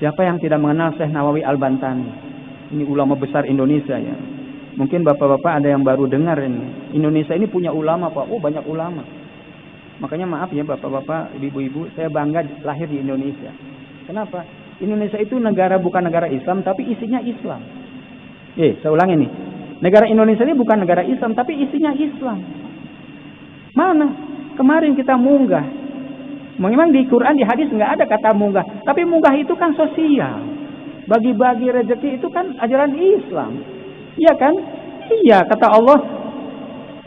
Siapa yang tidak mengenal Syekh Nawawi Al-Bantani? Ini ulama besar Indonesia ya. Mungkin bapak-bapak ada yang baru dengar ini. Indonesia ini punya ulama Pak. Oh banyak ulama. Makanya maaf ya bapak-bapak, ibu-ibu, saya bangga lahir di Indonesia. Kenapa? Indonesia itu negara bukan negara Islam tapi isinya Islam. Saya ulangi nih. Negara Indonesia ini bukan negara Islam tapi isinya Islam. Mana? Kemarin kita munggah. Memang di Quran, di hadis nggak ada kata munggah. Tapi munggah itu kan sosial. Bagi-bagi rezeki itu kan ajaran Islam. Iya kan? Iya, kata Allah,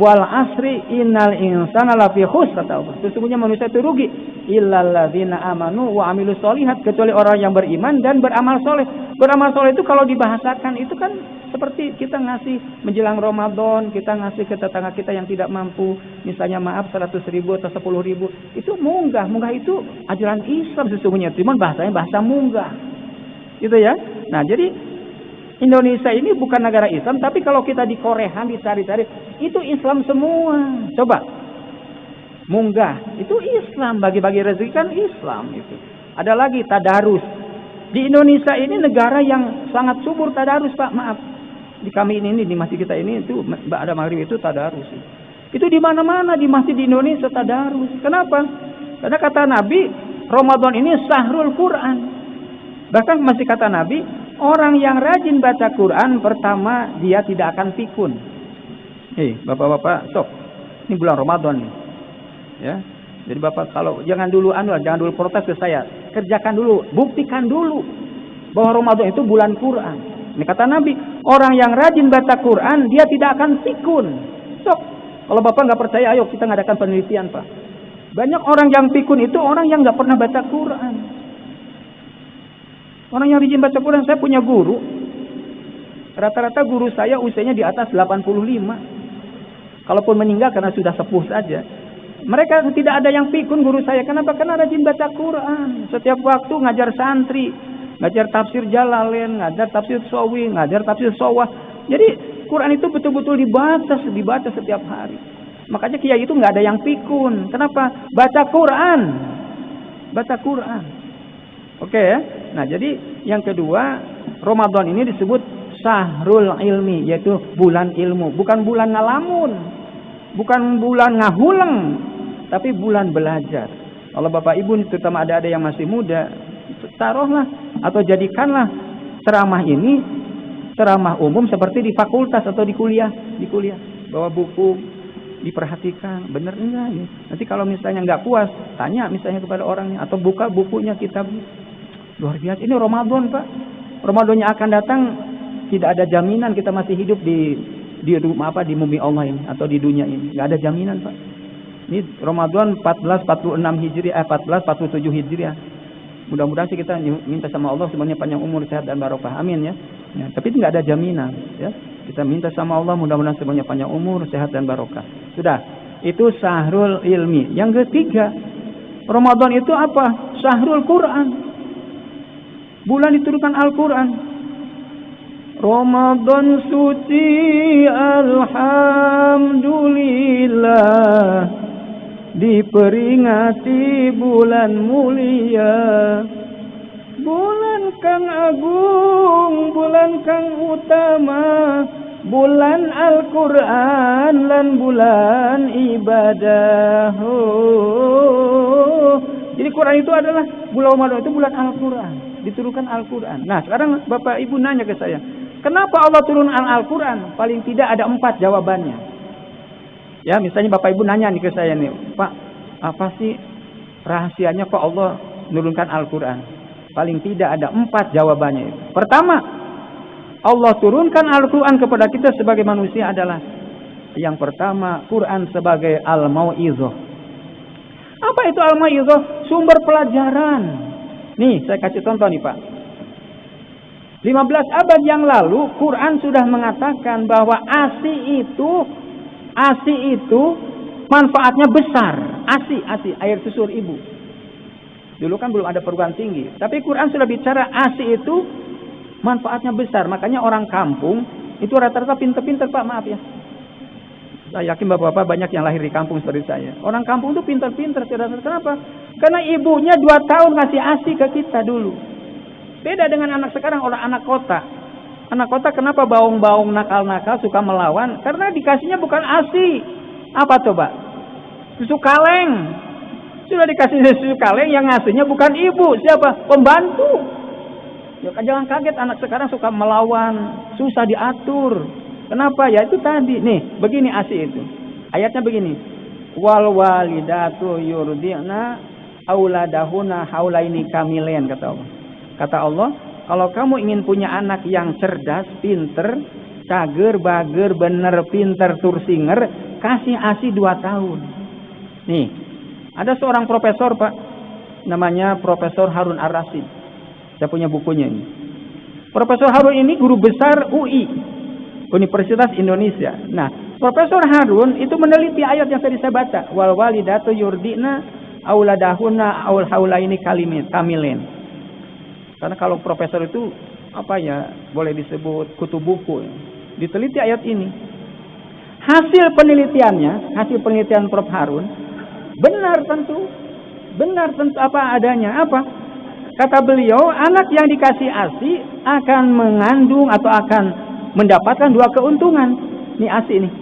wal asri innal insana lafi khusr, kata Allah. Sesungguhnya manusia itu rugi illal ladzina amanu wa amilus sholihat, kecuali orang yang beriman dan beramal soleh. Beramal soleh itu kalau dibahasakan itu kan seperti kita ngasih menjelang Ramadan, kita ngasih ke tetangga kita yang tidak mampu, misalnya maaf 100.000 atau 10.000. Itu munggah. Munggah itu ajaran Islam sesungguhnya, cuman bahasanya bahasa munggah. Gitu ya. Nah, jadi Indonesia ini bukan negara Islam, tapi kalau kita di Korean dicari-cari, itu Islam semua. Coba. Munggah, itu Islam. Bagi-bagi rezeki kan Islam itu. Ada lagi tadarus. Di Indonesia ini negara yang sangat subur tadarus, Pak. Maaf. Di kami ini, di masjid kita ini, itu ada maghrib itu tadarus. Itu di mana-mana, di masjid di Indonesia tadarus. Kenapa? Karena kata Nabi, Ramadan ini sahrul Quran. Bahkan masih kata Nabi, orang yang rajin baca Quran, pertama dia tidak akan pikun. Bapak-bapak, sok. Ini bulan Ramadan nih. Ya. Jadi Bapak kalau jangan dulu protes ke saya. Kerjakan dulu, buktikan dulu bahwa Ramadan itu bulan Quran. Ini kata Nabi, orang yang rajin baca Quran, dia tidak akan pikun. Sok. Kalau Bapak nggak percaya, ayo kita ngadakan penelitian, Pak. Banyak orang yang pikun itu orang yang nggak pernah baca Quran. Orang yang rajin baca Quran, saya punya guru. Rata-rata guru saya usianya di atas 85. Kalaupun meninggal karena sudah sepuh saja. Mereka tidak ada yang pikun guru saya. Kenapa? Karena rajin baca Quran. Setiap waktu ngajar santri. Ngajar tafsir Jalalain, ngajar tafsir Sawi, ngajar tafsir Sawah. Jadi Quran itu betul-betul dibaca setiap hari. Makanya kiai itu nggak ada yang pikun. Kenapa? Baca Quran. Baca Quran. Oke ya. Nah, jadi yang kedua, Ramadan ini disebut Syahrul Ilmi, yaitu bulan ilmu, bukan bulan ngalamun, bukan bulan ngahuleng, tapi bulan belajar. Kalau Bapak Ibu terutama ada yang masih muda, taruhlah atau jadikanlah ceramah ini ceramah umum seperti di fakultas atau di kuliah, bawa buku, diperhatikan benar enggak nih. Nanti kalau misalnya nggak puas, tanya misalnya kepada orangnya atau buka bukunya, kitabnya. Luar biasa, ini Ramadan Pak. Ramadannya akan datang, tidak ada jaminan kita masih hidup di rumah di bumi Allah ini atau di dunia ini. Nggak ada jaminan Pak. Ini Ramadan 1446 Hijriah, 1447 Hijriah. Mudah-mudahan sih kita minta sama Allah semuanya panjang umur, sehat dan barokah. Amin ya. Tapi nggak ada jaminan ya. Kita minta sama Allah mudah-mudahan semuanya panjang umur, sehat dan barokah. Sudah. Itu Syahrul Ilmi. Yang ketiga, Ramadan itu apa? Syahrul Quran. Bulan diturunkan Al-Quran. Ramadan suci alhamdulillah, diperingati bulan mulia, bulan kang agung, bulan kang utama, bulan Al-Quran lan bulan ibadah. Jadi Quran itu adalah bulan Ramadan, itu bulan Al-Quran, diturunkan Al-Quran. Nah sekarang Bapak Ibu nanya ke saya, kenapa Allah turun Al-Quran? Paling tidak ada 4 jawabannya. Ya misalnya Bapak Ibu nanya nih ke saya nih, Pak, apa sih rahasianya kok Allah menurunkan Al-Quran? Paling tidak ada 4 jawabannya. Pertama, Allah turunkan Al-Quran kepada kita sebagai manusia adalah yang pertama, Quran sebagai al-mau'izah. Apa itu al-mau'izah? Sumber pelajaran. Nih, saya kasih contoh nih Pak. 15 abad yang lalu, Quran sudah mengatakan bahwa ASI itu manfaatnya besar. ASI, air susur ibu. Dulu kan belum ada perguruan tinggi. Tapi Quran sudah bicara ASI itu manfaatnya besar. Makanya orang kampung itu rata-rata pinter-pinter Pak, maaf ya. Saya yakin bapak-bapak banyak yang lahir di kampung seperti saya. Orang kampung itu pintar-pintar. Kenapa? Karena ibunya 2 tahun ngasih ASI ke kita dulu. Beda dengan anak sekarang, orang anak kota. Anak kota kenapa baung-baung nakal-nakal suka melawan? Karena dikasihnya bukan ASI. Apa coba? Susu kaleng. Sudah dikasih susu kaleng, yang ngasihnya bukan ibu. Siapa? Pembantu. Ya, jangan kaget anak sekarang suka melawan, susah diatur. Kenapa? Ya itu tadi. Nih, begini ASI itu. Ayatnya begini. Wal walidatu yurdi'na auladahuna haulaini kamilen, kata Allah. Kata Allah, kalau kamu ingin punya anak yang cerdas, pinter, cager, bager, bener, pinter, tursinger, kasih ASI 2 tahun. Nih, ada seorang profesor, Pak, namanya Profesor Harun Ar-Rasyid. Saya punya bukunya ini. Profesor Harun ini guru besar UI, Universitas Indonesia. Nah, Profesor Harun itu meneliti ayat yang tadi saya baca. Wal walidatu yurdina auladahuna aul haulaini kamilen. Karena kalau profesor itu apa ya, boleh disebut kutu buku. Diteliti ayat ini. Hasil penelitian Prof Harun benar tentu apa adanya. Apa? Kata beliau, anak yang dikasih ASI akan mengandung atau akan mendapatkan 2 keuntungan. Ini ASI nih.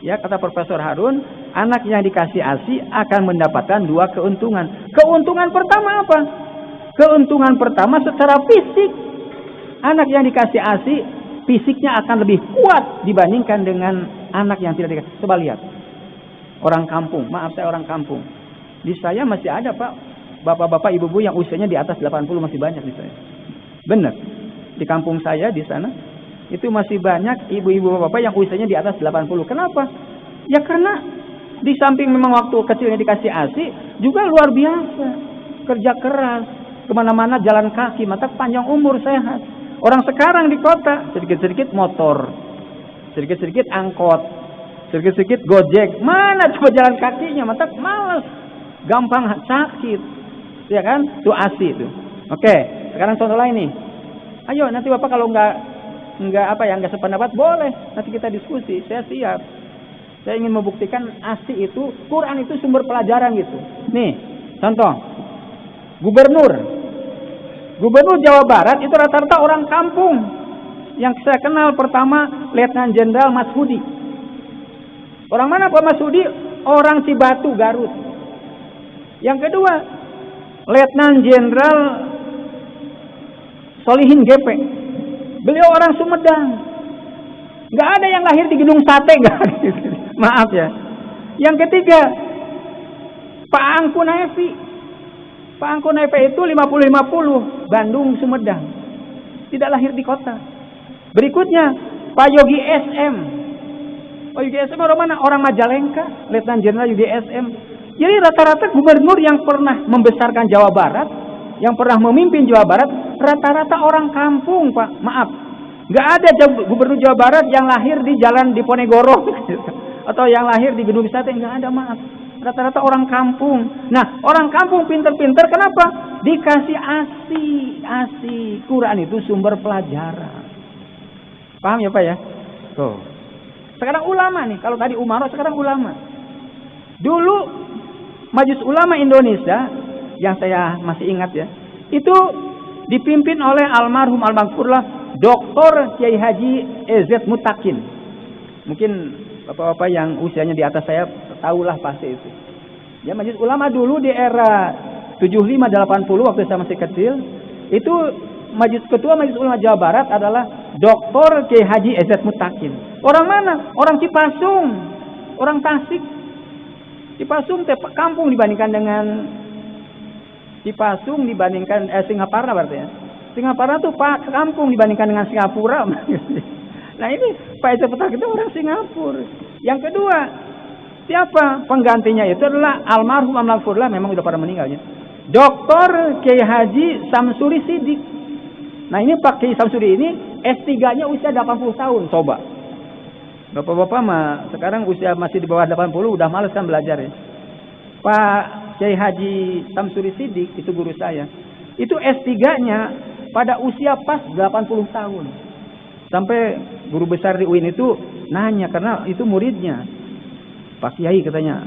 Ya, kata Profesor Harun, anak yang dikasih ASI akan mendapatkan 2 keuntungan. Keuntungan pertama apa? Keuntungan pertama secara fisik. Anak yang dikasih ASI fisiknya akan lebih kuat dibandingkan dengan anak yang tidak dikasih. Coba lihat. Orang kampung, maaf saya orang kampung. Di saya masih ada, Pak, bapak-bapak, ibu-ibu yang usianya di atas 80 masih banyak di saya. Benar. Di kampung saya di sana itu masih banyak ibu-ibu bapak yang usianya di atas 80. Kenapa? Ya karena di samping memang waktu kecilnya dikasih ASI, juga luar biasa. Kerja keras, kemana-mana jalan kaki, maka panjang umur, sehat. Orang sekarang di kota, sedikit-sedikit motor, sedikit-sedikit angkot, sedikit-sedikit gojek. Mana coba jalan kakinya, maka malas, gampang sakit. Ya kan? Itu ASI itu. Oke, sekarang contoh lain nih. Ayo nanti Bapak kalau nggak sependapat boleh, nanti kita diskusi. Saya siap. Saya ingin membuktikan ASI itu, Quran itu sumber pelajaran gitu. Nih, contoh. Gubernur Jawa Barat itu rata-rata orang kampung. Yang saya kenal pertama Letnan Jenderal Masudi. Orang mana Pak Masudi? Orang Cibatu, Garut. Yang kedua Letnan Jenderal Solihin GP. Beliau orang Sumedang. Nggak ada yang lahir di Gedung Sate, nggak. Maaf ya. Yang ketiga Pak Angku Nevi. Pak Angku Nevi itu 50-50, Bandung, Sumedang. Tidak lahir di kota. Berikutnya, Pak Yogi SM. Pak Yogi SM orang mana? Orang Majalengka, Letnan Jenderal Yogi SM. Jadi rata-rata gubernur yang pernah membesarkan Jawa Barat, yang pernah memimpin Jawa Barat, rata-rata orang kampung, Pak. Maaf. Nggak ada gubernur Jawa Barat yang lahir di Jalan Diponegoro. Atau yang lahir di Gedung Sate, nggak ada, maaf. Rata-rata orang kampung. Nah, orang kampung pinter-pinter, kenapa? Dikasih ASI. Quran itu sumber pelajaran. Paham ya Pak ya? Tuh. Sekarang ulama nih. Kalau tadi Umaro, sekarang ulama. Dulu Majelis Ulama Indonesia, yang saya masih ingat ya, itu dipimpin oleh almarhum almarhumlah Dr. Kiai Haji EZ Mutakin. Mungkin bapak-bapak yang usianya di atas saya tahulah pasti itu. Ya, Majelis Ulama dulu di era 75-80 waktu saya masih kecil, itu ketua Majelis Ulama Jawa Barat adalah Dr. Kiai Haji EZ Mutakin. Orang mana? Orang Cipasung, orang Tasik. Cipasung kampung dibandingkan dengan Singapura berarti ya. Singapura tuh Pak kampung dibandingkan dengan Singapura. Nah ini Pak EZ Mutakin itu orang Singapura. Yang kedua, siapa penggantinya? Itu adalah almarhum almarhumlah, memang sudah pada meninggalnya, Dr. Kiai Haji Samsuri Sidik. Nah ini Pak Kiai Samsuri ini S3-nya usia 80 tahun. Coba bapak-bapak mah sekarang usia masih di bawah 80, udah males kan belajar ya. Pak Kiai Haji Samsuri Sidik itu guru saya. Itu S3-nya pada usia pas 80 tahun. Sampai guru besar di UIN itu nanya, karena itu muridnya. Pak Kiai katanya,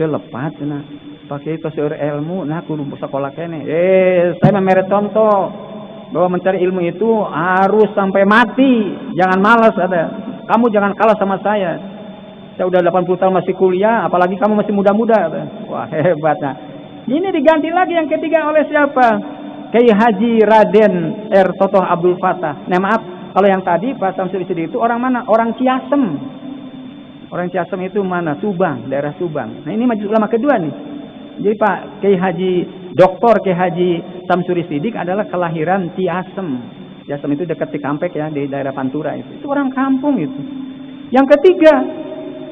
"Telepat cenah. Pak Kiai tos ilmu, nah kudu sekolah kene." Saya memeret contoh. bahwa mencari ilmu itu harus sampai mati, jangan malas ada. Kamu jangan kalah sama saya. Saya udah 80 tahun masih kuliah, apalagi kamu masih muda-muda. Wah, hebat. Nah, ini diganti lagi yang ketiga oleh siapa? Kiai Haji Raden R. Totoh Abdul Fatah. Nah, maaf, kalau yang tadi Pak Samsul Siddiq itu orang mana? Orang Ciasem. Orang Ciasem itu mana? Subang, daerah Subang. Nah, ini majelis ulama kedua nih. Jadi Pak Kiai Haji Dr. Kiai Haji Samsuri Siddiq adalah kelahiran Ciasem. Ciasem itu dekat Cikampek ya, di daerah Pantura itu. Itu orang kampung itu. Yang ketiga,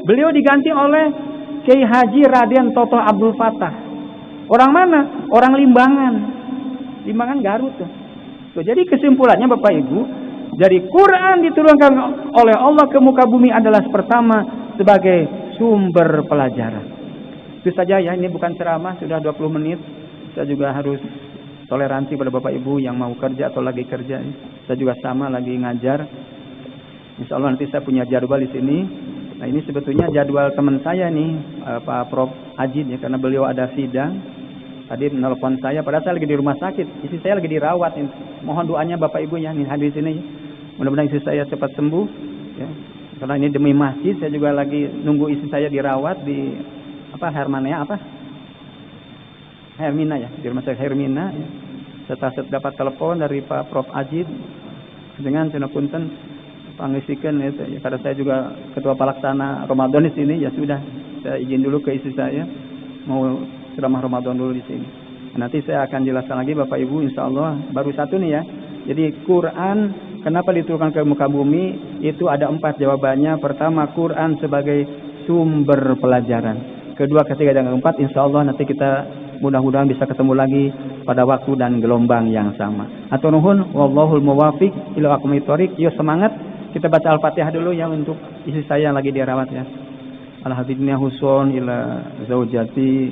beliau diganti oleh Kiai Haji Raden Totoh Abdul Fatah. Orang mana? Orang Limbangan. Limbangan Garut tuh. Tuh, jadi kesimpulannya Bapak Ibu, dari Quran diturunkan oleh Allah ke muka bumi adalah pertama sebagai sumber pelajaran. Itu saja ya, ini bukan ceramah, sudah 20 menit. Saya juga harus toleransi pada Bapak Ibu yang mau kerja atau lagi kerja. Saya juga sama lagi ngajar. Insya Allah nanti saya punya jadwal di sini. Nah, ini sebetulnya jadwal teman saya nih, Pak Prof. Ajid ya, karena beliau ada sidang. Tadi menelpon saya, padahal saya lagi di rumah sakit. Istri saya lagi dirawat. Mohon doanya Bapak Ibu ya, nih hadir di sini. Mudah-mudahan istri saya cepat sembuh. Ya. Karena ini demi masjid, saya juga lagi nunggu istri saya dirawat di Hermina ya, di rumah sakit Hermina. Ya. Setelah dapat telepon dari Pak Prof. Ajid dengan senapunten pangisikan ya, karena saya juga ketua pelaksana Ramadan di sini, ya sudah saya izin dulu ke istri saya mau ceramah Ramadan dulu di sini. Nanti saya akan jelaskan lagi Bapak Ibu, insya Allah. Baru satu nih ya. Jadi Quran kenapa diturunkan ke muka bumi? Itu ada 4 jawabannya. Pertama, Quran sebagai sumber pelajaran. Kedua, ketiga, dan keempat, insya Allah nanti kita mudah-mudahan bisa ketemu lagi pada waktu dan gelombang yang sama. Atur nuhun, wallahul muwafiq ila aqwamit thoriq. Yuk semangat. Kita baca Al-Fatihah dulu ya untuk istri saya yang lagi dirawat ya. Alhamdulillah huson ila zaujati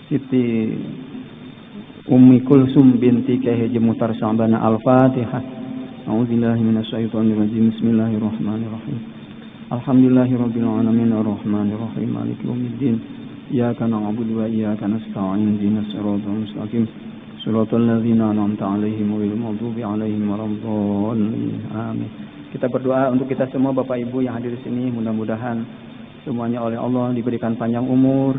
Siti Ummi Kulsum binti Kiai Haji Muhtar Sya'bana. Al-Fatihah. A'udzubillahi minasyaitonir rajim. Bismillahirrahmanirrahim. Alhamdulillahirabbil alamin arrahmanir rahim maliki yaumiddin. Iyyaka na'budu wa iyyaka nasta'in. Ihdinas siratal mustaqim. Shiratal ladzina an'amta 'alaihim ghairil maghdubi 'alaihim waladdallin. Amin. Kita berdoa untuk kita semua Bapak Ibu yang hadir di sini, mudah-mudahan semuanya oleh Allah diberikan panjang umur,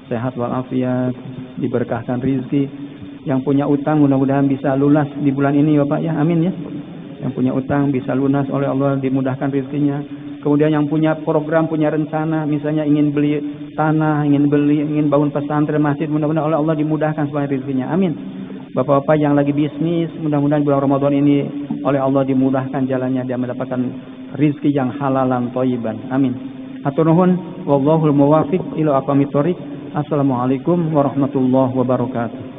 sehat walafiat, diberkahkan rizki. Yang punya utang mudah-mudahan bisa lunas di bulan ini Bapak ya, amin ya. Yang punya utang bisa lunas oleh Allah, dimudahkan rizkinya. Kemudian yang punya program, punya rencana, misalnya ingin beli tanah, ingin bangun pesantren, masjid, mudah-mudahan oleh Allah dimudahkan supaya rizkinya, amin. Bapak-bapak yang lagi bisnis, mudah-mudahan bulan Ramadan ini oleh Allah dimudahkan jalannya, dia mendapatkan rizki yang halalan thayyiban, amin. Hatur nuhun, wallahul muwafiq ila aqwamit thoriq. Assalamualaikum warahmatullahi wabarakatuh.